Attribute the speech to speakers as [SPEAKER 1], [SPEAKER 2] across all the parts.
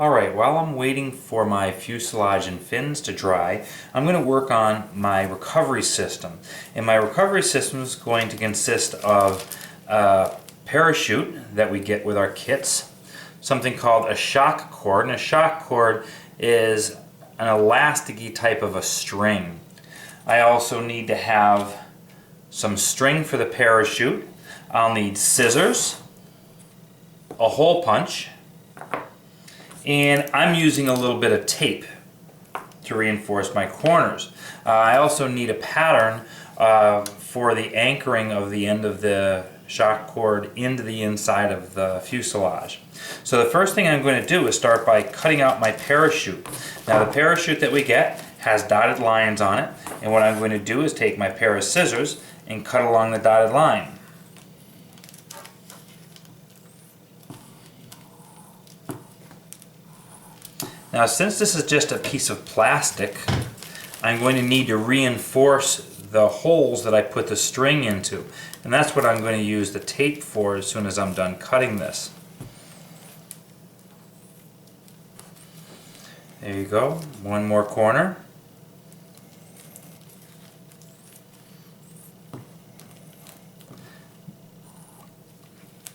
[SPEAKER 1] Alright, while I'm waiting for my fuselage and fins to dry, I'm going to work on my recovery system. And my recovery system is going to consist of a parachute that we get with our kits, something called a shock cord. And a shock cord is an elasticy type of a string. I also need to have some string for the parachute. I'll need scissors, a hole punch, and I'm using a little bit of tape to reinforce my corners. I also need a pattern for the anchoring of the end of the shock cord into the inside of the fuselage. So the first thing I'm going to do is start by cutting out my parachute. Now the parachute that we get has dotted lines on it, and what I'm going to do is take my pair of scissors and cut along the dotted line. Now since this is just a piece of plastic, I'm going to need to reinforce the holes that I put the string into. And that's what I'm going to use the tape for as soon as I'm done cutting this. There you go, one more corner.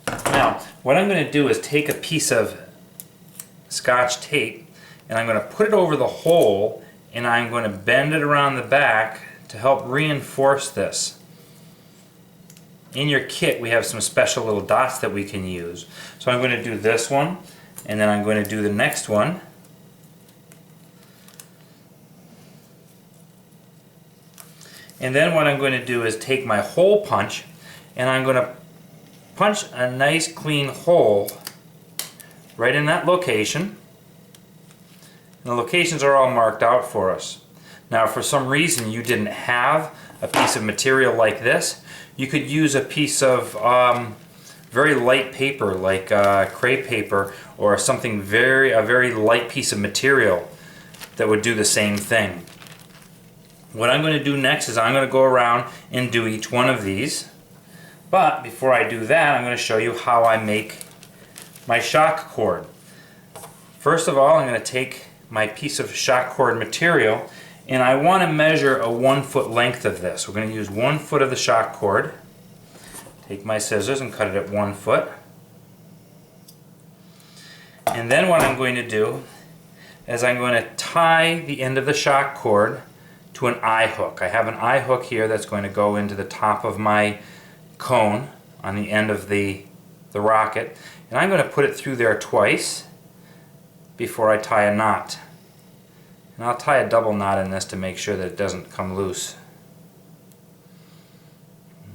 [SPEAKER 1] Now, what I'm going to do is take a piece of Scotch tape and I'm going to put it over the hole and I'm going to bend it around the back to help reinforce this. In your kit we have some special little dots that we can use. So I'm going to do this one and then I'm going to do the next one. And then what I'm going to do is take my hole punch and I'm going to punch a nice clean hole right in that location. And the locations are all marked out for us. Now if for some reason you didn't have a piece of material like this, you could use a piece of very light paper like crepe paper or something a very light piece of material that would do the same thing. What I'm going to do next is I'm going to go around and do each one of these. But before I do that, I'm going to show you how I make my shock cord. First of all, I'm going to take my piece of shock cord material and I want to measure a 1 foot length of this. We're going to use 1 foot of the shock cord. Take my scissors and cut it at 1 foot. And then what I'm going to do is I'm going to tie the end of the shock cord to an eye hook. I have an eye hook here that's going to go into the top of my cone on the end of the rocket, and I'm going to put it through there twice before I tie a knot. And I'll tie a double knot in this to make sure that it doesn't come loose.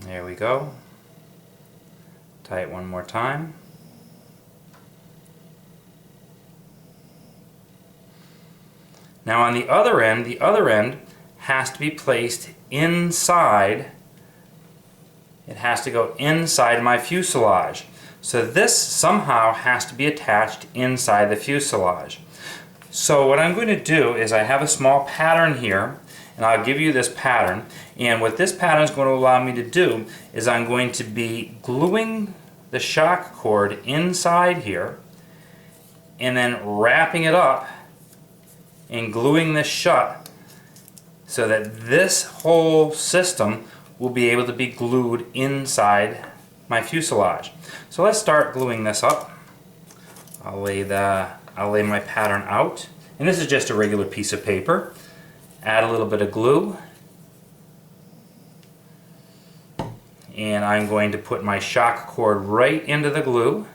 [SPEAKER 1] There we go. Tie it one more time. Now on the other end has to be placed inside. It has to go inside my fuselage. So this somehow has to be attached inside the fuselage. So what I'm going to do is I have a small pattern here, and I'll give you this pattern, and what this pattern is going to allow me to do is I'm going to be gluing the shock cord inside here and then wrapping it up and gluing this shut so that this whole system will be able to be glued inside my fuselage. So let's start gluing this up. I'll lay my pattern out, and this is just a regular piece of paper. Add a little bit of glue, and I'm going to put my shock cord right into the glue,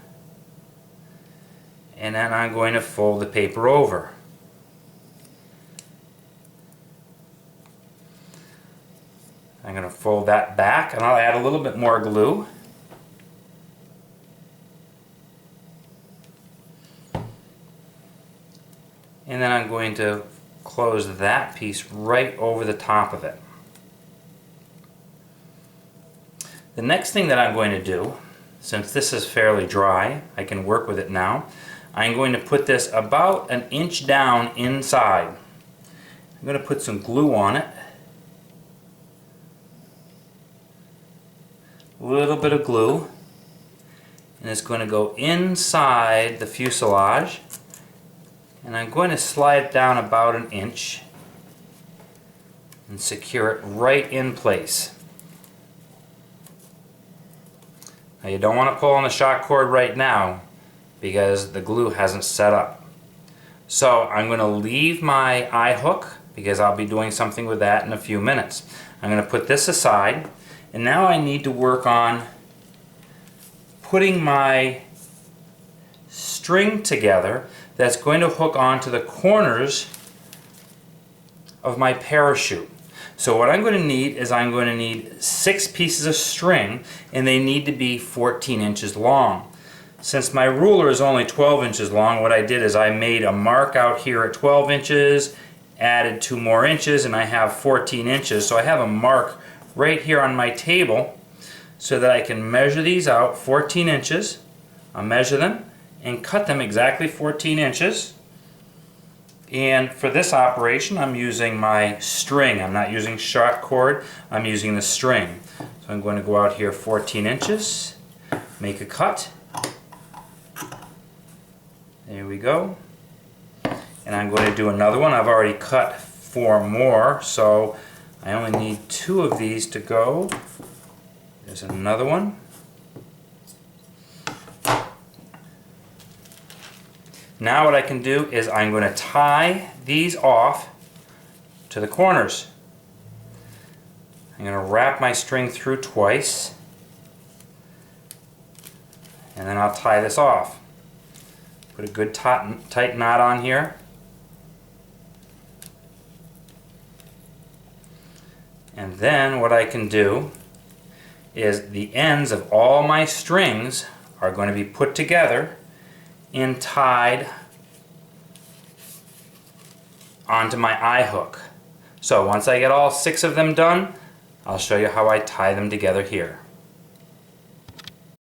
[SPEAKER 1] and then I'm going to fold the paper over. I'm going to fold that back and I'll add a little bit more glue. And then I'm going to close that piece right over the top of it. The next thing that I'm going to do, since this is fairly dry, I can work with it now, I'm going to put this about an inch down inside. I'm going to put some glue on it. A little bit of glue, and it's going to go inside the fuselage And I'm going to slide it down about an inch and secure it right in place. Now you don't want to pull on the shock cord right now because the glue hasn't set up. So I'm going to leave my eye hook because I'll be doing something with that in a few minutes. I'm going to put this aside, and now I need to work on putting my string together that's going to hook onto the corners of my parachute. So what I'm going to need is I'm going to need 6 pieces of string, and they need to be 14 inches long. Since my ruler is only 12 inches long, what I did is I made a mark out here at 12 inches, added 2 more inches, and I have 14 inches. So I have a mark right here on my table so that I can measure these out 14 inches. I'll measure them and cut them exactly 14 inches. And for this operation, I'm using my string. I'm not using shock cord, I'm using the string. So I'm going to go out here 14 inches, make a cut. There we go. And I'm going to do another one. I've already cut 4 more, so I only need 2 of these to go. There's another one. Now what I can do is I'm going to tie these off to the corners. I'm going to wrap my string through twice, and then I'll tie this off. Put a good tight knot on here. And then what I can do is the ends of all my strings are going to be put together and tied onto my eye hook. So once I get all 6 of them done, I'll show you how I tie them together here.